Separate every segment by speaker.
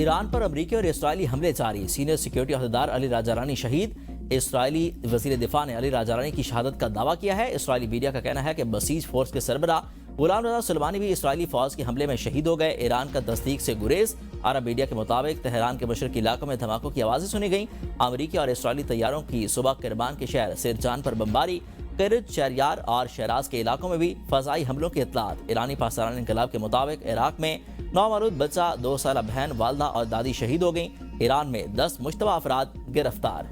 Speaker 1: ایران پر امریکی اور اسرائیلی حملے جاری، سینئر سیکیورٹی عہدیدار علی راجارانی شہید۔ اسرائیلی وزیر دفاع نے علی راجارانی کی شہادت کا دعویٰ کیا ہے۔ اسرائیلی میڈیا کا کہنا ہے کہ بسیج فورس کے سربراہ غلام رضا سلیمانی بھی اسرائیلی فوج کے حملے میں شہید ہو گئے۔ ایران کا تصدیق سے گریز۔ عرب میڈیا کے مطابق تہران کے مشرقی علاقوں میں دھماکوں کی آوازیں سنی گئیں۔ امریکی اور اسرائیلی طیاروں کی صبح کرمان کے شہر سرجان پر بمباری، کرج، شہریار اور شیراز کے علاقوں میں بھی فضائی حملوں کی اطلاعات۔ ایرانی پاسداران انقلاب کے مطابق عراق میں نومولود بچہ، 2 سالہ بہن، والدہ اور دادی شہید ہو گئیں۔ ایران میں 10 مشتبہ افراد گرفتار۔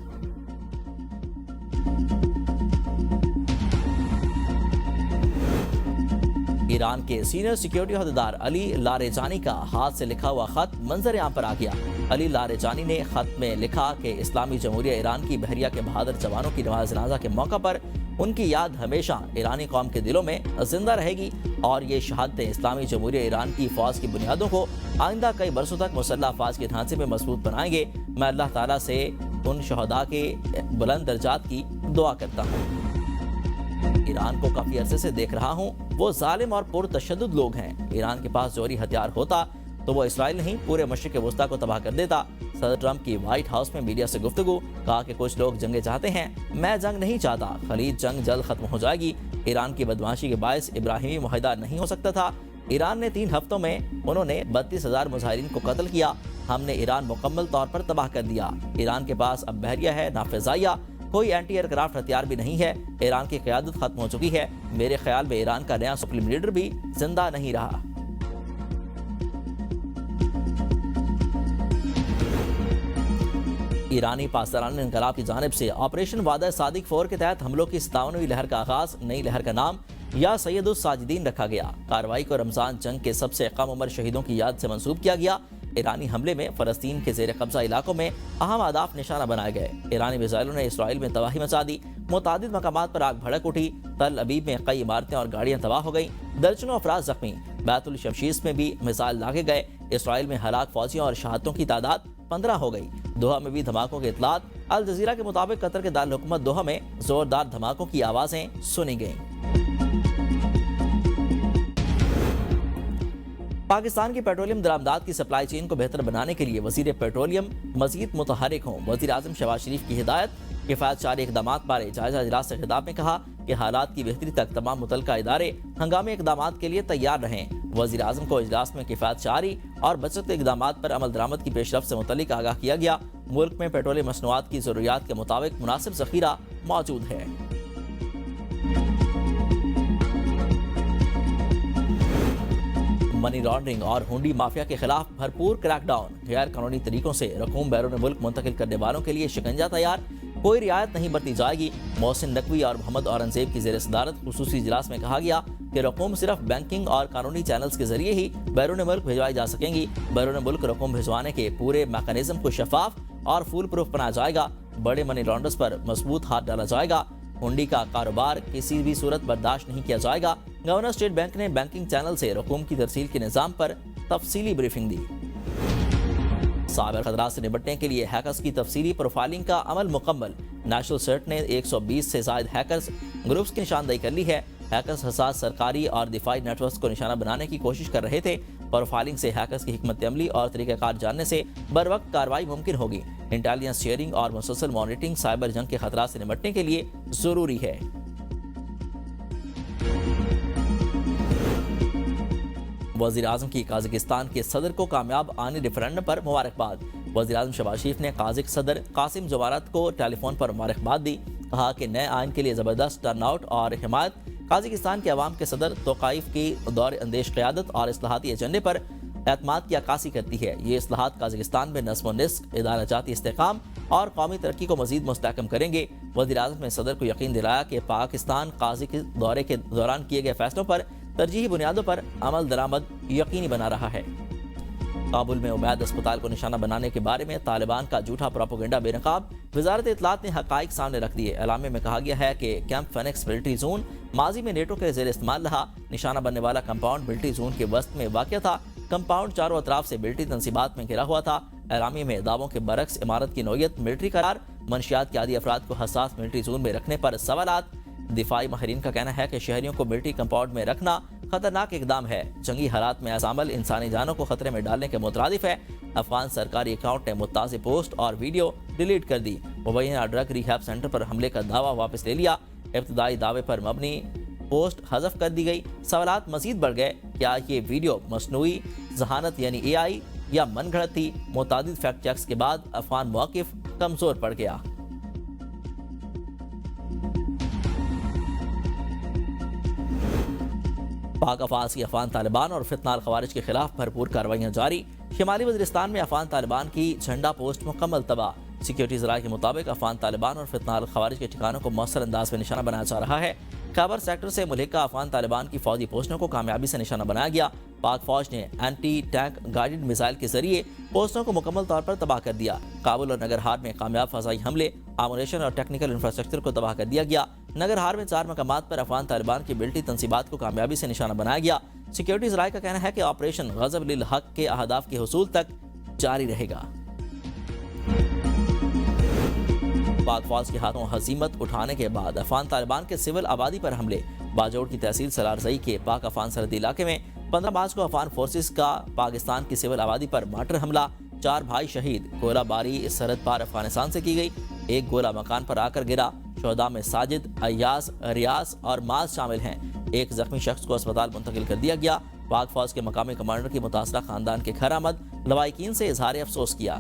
Speaker 1: ایران کے سینئر سیکیورٹی عہدیدار علی لاریجانی کا ہاتھ سے لکھا ہوا خط منظر عام پر آ گیا۔ علی لاریجانی نے خط میں لکھا کہ اسلامی جمہوریہ ایران کی بحریہ کے بہادر جوانوں کی نماز جنازہ کے موقع پر ان کی یاد ہمیشہ ایرانی قوم کے دلوں میں زندہ رہے گی، اور یہ شہادتیں اسلامی جمہوریہ ایران کی فوج کی بنیادوں کو آئندہ کئی برسوں تک مسلح افواج کے ڈھانچے میں مضبوط بنائیں گے۔ میں اللہ تعالیٰ سے ان شہداء کے بلند درجات کی دعا کرتا ہوں۔ ایران کو کافی عرصے سے دیکھ رہا ہوں، وہ ظالم اور پرتشدد لوگ ہیں۔ ایران کے پاس جوہری ہتھیار ہوتا تو وہ اسرائیل نہیں پورے مشرق وسطیٰ کو تباہ کر دیتا۔ صدر ٹرمپ کی وائٹ ہاؤس میں میڈیا سے گفتگو، کہا کہ کچھ لوگ جنگیں چاہتے ہیں، میں جنگ نہیں چاہتا، خلیج جنگ جلد ختم ہو جائے گی۔ ایران کی بدمعاشی کے باعث ابراہیمی معاہدہ نہیں ہو سکتا تھا۔ ایران نے 3 ہفتوں میں انہوں نے 32,000 مظاہرین کو قتل کیا۔ ہم نے ایران مکمل طور پر تباہ کر دیا۔ ایران کے پاس اب بحریہ ہے، نہ فضائیہ، کوئی اینٹی ایئر کرافٹ ہتھیار بھی نہیں ہے۔ ایران کی قیادت ختم ہو چکی ہے۔ میرے خیال میں ایران کا نیا سپریم لیڈر بھی زندہ نہیں رہا۔ ایرانی پاسداران انقلاب کی جانب سے آپریشن وعدہ صادق 4 کے تحت حملوں کی 57ویں لہر کا آغاز، نئی لہر کا نام یا سید الساجدین رکھا گیا۔ کارروائی کو رمضان جنگ کے سب سے کم عمر شہیدوں کی یاد سے منسوب کیا گیا۔ ایرانی حملے میں فلسطین کے زیر قبضہ علاقوں میں اہم اہداف نشانہ بنائے گئے۔ ایرانی میزائلوں نے اسرائیل میں تباہی مچا دی، متعدد مقامات پر آگ بھڑک اٹھی، تل ابیب میں کئی عمارتیں اور گاڑیاں تباہ ہو گئیں، درجنوں افراد زخمی، بیت الشمشیس میں بھی میزائل داغے گئے۔ اسرائیل میں ہلاک فوجیوں اور شہادتوں کی تعداد 15 ہو گئی۔ دوحہ میں بھی دھماکوں کی اطلاعات۔ الجزیرہ کے مطابق قطر کے دارالحکومت دوحہ میں زوردار دھماکوں کی آوازیں سنی گئیں۔ پاکستان کی پیٹرولیم درآمدات کی سپلائی چین کو بہتر بنانے کے لیے وزیر پیٹرولیم مزید متحرک ہوں۔ وزیر اعظم شہباز شریف کی ہدایت۔ کفایت چاری اقدامات بارے جائزہ اجلاس سے خطاب میں کہا کہ حالات کی بہتری تک تمام متعلقہ ادارے ہنگامی اقدامات کے لیے تیار رہیں۔ وزیر اعظم کو اجلاس میں کفایت چاری اور بچت کے اقدامات پر عمل درآمد کی پیش رفت سے متعلق آگاہ کیا گیا۔ ملک میں پیٹرولیم مصنوعات کی ضروریات کے مطابق مناسب ذخیرہ موجود ہے۔ منی لانڈرنگ اور ہونڈی مافیا کے خلاف بھرپور کریک ڈاؤن۔ غیر قانونی طریقوں سے رقوم بیرون ملک منتقل کرنے والوں کے لیے شکنجہ تیار، کوئی رعایت نہیں برتی جائے گی۔ محسن نقوی اور محمد اورنگزیب کی زیر صدارت خصوصی اجلاس میں کہا گیا کہ رقوم صرف بینکنگ اور قانونی چینلز کے ذریعے ہی بیرون ملک بھجوائی جا سکیں گی۔ بیرون ملک رقوم بھجوانے کے پورے میکانزم کو شفاف اور فول پروف بنایا جائے گا۔ بڑے منی لانڈرز پر مضبوط ہاتھ ڈالا جائے گا۔ ہنڈی کا کاروبار کسی بھی صورت برداشت نہیں کیا جائے گا۔ گورنر اسٹیٹ بینک نے بینکنگ چینل سے رقوم کی ترسیل کے نظام پر تفصیلی بریفنگ دی۔ سائبر خطرات سے نمٹنے کے لیے ہیکرز کی تفصیلی پروفائلنگ کا عمل مکمل۔ نیشنل سرٹ نے 120 سے زائد ہیکرز گروپس کی نشاندہی کر لی ہے۔ ہیکرز حساس سرکاری اور دفاعی نیٹ ورکس کو نشانہ بنانے کی کوشش کر رہے تھے۔ پروفائلنگ سے ہیکرز کی حکمت عملی اور طریقہ کار جاننے سے بروقت کارروائی ممکن ہوگی۔ انٹیلیجنس شیئرنگ اور مسلسل مانیٹرنگ سائبر جنگ کے خطرات سے نمٹنے کے لیے ضروری ہے۔ وزیر اعظم کی قازقستان کے صدر کو کامیاب آئینی ریفرنڈم پر مبارکباد۔ وزیر اعظم شہباز شریف نے قازق صدر قاسم جومارت کو ٹیلی فون پر مبارکباد دی، کہا کہ نئے آئین کے لیے زبردست ٹرن آؤٹ اور حمایت قازقستان کے عوام کے صدر توقائف کی دور اندیش قیادت اور اصلاحاتی ایجنڈے پر اعتماد کی عکاسی کرتی ہے۔ یہ اصلاحات قازقستان میں نظم و نسق، ادارہ جاتی استحکام اور قومی ترقی کو مزید مستحکم کریں گے۔ وزیر اعظم نے صدر کو یقین دلایا کہ پاکستان قازق دورے کے دوران کیے گئے فیصلوں پر ترجیحی بنیادوں پر عمل درآمد یقینی بنا رہا ہے۔ کابل میں عبید اسپتال کو نشانہ بنانے کے بارے میں طالبان کا جھوٹا پروپیگنڈا بے نقاب۔ وزارت اطلاعات نے حقائق سامنے رکھ دیے۔ اعلامیہ میں کہا گیا ہے کہ کیمپ فینکس ملٹری زون ماضی میں نیٹو کے زیر استعمال رہا۔ نشانہ بننے والا کمپاؤنڈ ملٹری زون کے وسط میں واقع تھا۔ کمپاؤنڈ چاروں اطراف سے ملٹری تنصیبات میں گھرا ہوا تھا۔ اعلامیہ میں دعووں کے برعکس عمارت کی نوعیت ملٹری قرار، منشیات کے عادی افراد کو حساس ملٹری زون میں رکھنے پر سوالات۔ دفاعی ماہرین کا کہنا ہے کہ شہریوں کو ملٹری کمپاؤنڈ میں رکھنا خطرناک اقدام ہے۔ جنگی حالات میں ایسا عمل انسانی جانوں کو خطرے میں ڈالنے کے مترادف ہے۔ افغان سرکاری اکاؤنٹ نے متعلقہ پوسٹ اور ویڈیو ڈیلیٹ کر دی۔ مبینہ ڈرگ ریہیب سینٹر پر حملے کا دعویٰ واپس لے لیا۔ ابتدائی دعوے پر مبنی پوسٹ حذف کر دی گئی۔ سوالات مزید بڑھ گئے، کیا یہ ویڈیو مصنوعی ذہانت یعنی اے آئی یا من گھڑت تھی؟ متعدد فیکٹ چیکس کے بعد افغان موقف کمزور پڑ گیا۔ پاک افواج کی افغان طالبان اور فتنہ الخوارج کے خلاف بھرپور کارروائیاں جاری۔ شمالی وزیرستان میں افغان طالبان کی جھنڈا پوسٹ مکمل تباہ۔ سیکیورٹی ذرائع کے مطابق افغان طالبان اور فتنہ الخوارج کے ٹھکانوں کو مؤثر انداز میں نشانہ بنایا جا رہا ہے۔ خیبر سیکٹر سے ملحقہ افغان طالبان کی فوجی پوسٹوں کو کامیابی سے نشانہ بنایا گیا۔ پاک فوج نے اینٹی ٹینک گائیڈڈ میزائل کے ذریعے پوسٹوں کو مکمل طور پر تباہ کر دیا۔ کابل اور ننگرہار میں کامیاب فضائی حملے، آمونیشن اور ٹیکنیکل انفراسٹرکچر کو تباہ کر دیا گیا۔ ننگرہار میں 4 مقامات پر افغان طالبان کی ملٹری تنصیبات کو کامیابی سے نشانہ بنایا گیا۔ سیکیورٹی ذرائع کا کہنا ہے کہ آپریشن غضب للحق کے اہداف کے حصول تک جاری رہے گا۔ پاک فوج کے ہاتھوں ہزیمت اٹھانے کے بعد افغان طالبان کے سول آبادی پر حملے۔ باجوڑ کی تحصیل سلارزئی کے پاک افغان سرحدی علاقے میں 15 مارچ کو افغان فورسز کا پاکستان کی سول آبادی پر مارٹر حملہ، 4 بھائی شہید۔ گولہ باری سرحد پار افغانستان سے کی گئی، ایک گولہ مکان پر آ کر گرا۔ شہداء میں ساجد، ایاز، ریاض اور معاذ شامل ہیں۔ ایک زخمی شخص کو اسپتال منتقل کر دیا گیا۔ پاک فوج کے مقامی کمانڈر کی متاثرہ خاندان کے گھر آمد، لوائقین سے اظہار افسوس کیا۔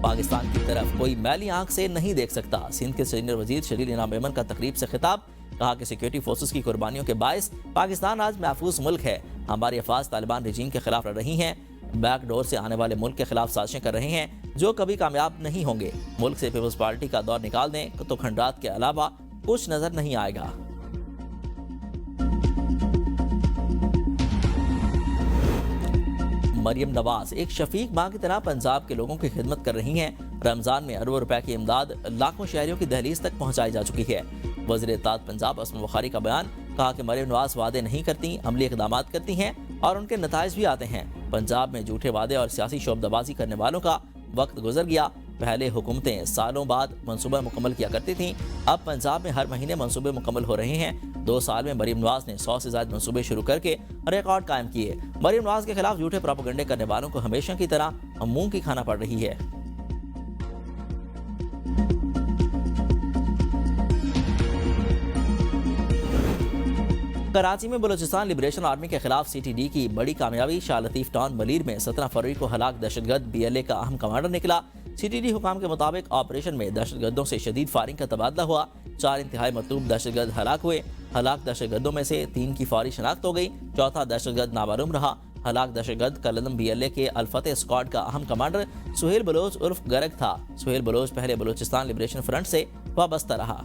Speaker 1: پاکستان کی طرف کوئی میلی آنکھ سے نہیں دیکھ سکتا۔ سندھ کے سینئر وزیر شلیل انعام ایمن کا تقریب سے خطاب، کہا کہ سیکیورٹی فورسز کی قربانیوں کے باعث پاکستان آج محفوظ ملک ہے۔ ہماری افواج طالبان رجیم کے خلاف لڑ رہی ہیں، بیک ڈور سے آنے والے ملک کے خلاف سازشیں کر رہے ہیں جو کبھی کامیاب نہیں ہوں گے۔ ملک سے پیپلز پارٹی کا دور نکال دیں تو کھنڈرات کے علاوہ کچھ نظر نہیں آئے گا۔ مریم نواز ایک شفیق ماں کی طرح پنجاب کے لوگوں کی خدمت کر رہی ہیں۔ رمضان میں اربوں روپے کی امداد لاکھوں شہریوں کی دہلیز تک پہنچائی جا چکی ہے۔ وزیر اطلاعات پنجاب اسما بخاری کا بیان، کہا کہ مریم نواز وعدے نہیں کرتی، عملی اقدامات کرتی ہیں اور ان کے نتائج بھی آتے ہیں۔ پنجاب میں جھوٹے وعدے اور سیاسی شعبدہبازی کرنے والوں کا وقت گزر گیا۔ پہلے حکومتیں سالوں بعد منصوبہ مکمل کیا کرتی تھیں، اب پنجاب میں ہر مہینے منصوبے مکمل ہو رہے ہیں۔ 2 سال میں مریم نواز نے 100 سے زائد منصوبے شروع کر کے ریکارڈ قائم کیے۔ مریم نواز کے خلاف جھوٹے پروپیگنڈے کرنے والوں کو ہمیشہ کی طرح منہ کی کھانا پڑ رہی ہے۔ کراچی میں بلوچستان لبریشن آرمی کے خلاف سی ٹی ڈی کی بڑی کامیابی۔ شاہ لطیف ٹاؤن ملیر میں 17 فروری کو ہلاک دہشت گرد BLA کا اہم کمانڈر نکلا۔ سی ٹی ڈی حکام کے مطابق آپریشن میں دہشت گردوں سے شدید فائرنگ کا تبادلہ ہوا۔ 4 انتہائی مطلوب دہشت گرد ہلاک ہوئے۔ ہلاک دہشت گردوں میں سے 3 کی فوری شناخت ہو گئی، چوتھا دہشت گرد نامعلوم رہا۔ ہلاک دہشت گرد کلدم BLA کے الفتح اسکواڈ کا اہم کمانڈر سہیل بلوچ عرف گرگ تھا۔ سہیل بلوچ پہلے بلوچستان لبریشن فرنٹ سے وابستہ رہا۔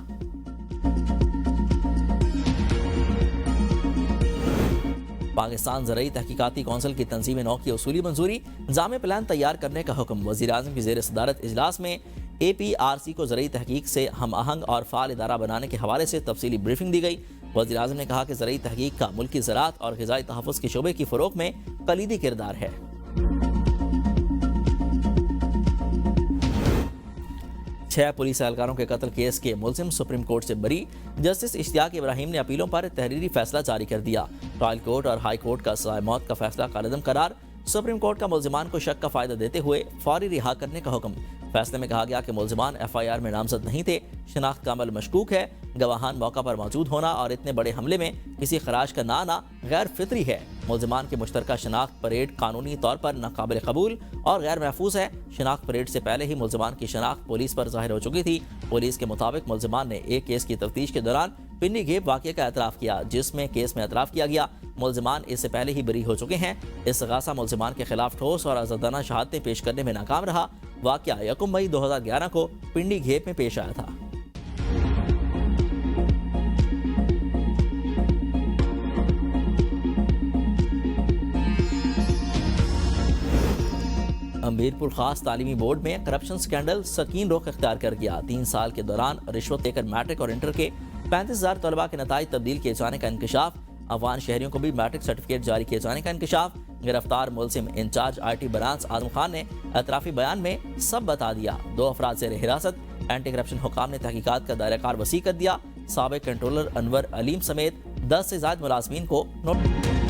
Speaker 1: پاکستان زرعی تحقیقاتی کونسل کی تنظیم 9 کی اصولی منظوری، جامع پلان تیار کرنے کا حکم۔ وزیر اعظم کی زیر صدارت اجلاس میں APRC کو زرعی تحقیق سے ہم آہنگ اور فعال ادارہ بنانے کے حوالے سے تفصیلی بریفنگ دی گئی۔ وزیر اعظم نے کہا کہ زرعی تحقیق کا ملکی زراعت اور غذائی تحفظ کے شعبے کی فروغ میں کلیدی کردار ہے۔ چھ پولیس اہلکاروں کے قتل کیس کے ملزم سپریم کورٹ سے بری۔ جسٹس اشتیاق ابراہیم نے اپیلوں پر تحریری فیصلہ جاری کر دیا۔ ٹرائل کورٹ اور ہائی کورٹ کا سزائے موت کا فیصلہ کالعدم قرار۔ سپریم کورٹ کا ملزمان کو شک کا فائدہ دیتے ہوئے فوری رہا کرنے کا حکم۔ فیصلے میں کہا گیا کہ ملزمان FIR میں نامزد نہیں تھے، شناخت کا عمل مشکوک ہے، گواہان موقع پر موجود ہونا اور اتنے بڑے حملے میں کسی خراج کا نہ آنا غیر فطری ہے۔ ملزمان کی مشترکہ شناخت پریڈ قانونی طور پر ناقابل قبول اور غیر محفوظ ہے۔ شناخت پریڈ سے پہلے ہی ملزمان کی شناخت پولیس پر ظاہر ہو چکی تھی۔ پولیس کے مطابق ملزمان نے ایک کیس کی تفتیش کے دوران پنی گھیپ واقعے کا اعتراف کیا، جس میں کیس میں اعتراف کیا گیا۔ ملزمان اس سے پہلے ہی بری ہو چکے ہیں۔ استغاثہ ملزمان کے خلاف ٹھوس اور آزادانہ شہادتیں پیش کرنے میں ناکام رہا۔ واقعہ 1 مئی 2011 کو پنڈی گھیپ میں پیش آیا تھا۔ امیرپور خاص تعلیمی بورڈ میں کرپشن سکینڈل سکین رخ اختیار کر گیا۔ 3 سال کے دوران رشوت لے کر میٹرک اور انٹر کے 35,000 طلباء کے نتائج تبدیل کیے جانے کا انکشاف۔ افغان شہریوں کو بھی میٹرک سرٹیفکیٹ جاری کیے جانے کا انکشاف۔ گرفتار ملزم incharge IT branch Azam Khan نے اعترافی بیان میں سب بتا دیا۔ 2 افراد زیر حراست۔ اینٹی کرپشن حکام نے تحقیقات کا دائرہ کار وسیع کر دیا۔ سابق کنٹرولر انور علیم سمیت 10 سے زائد ملازمین کو نوٹس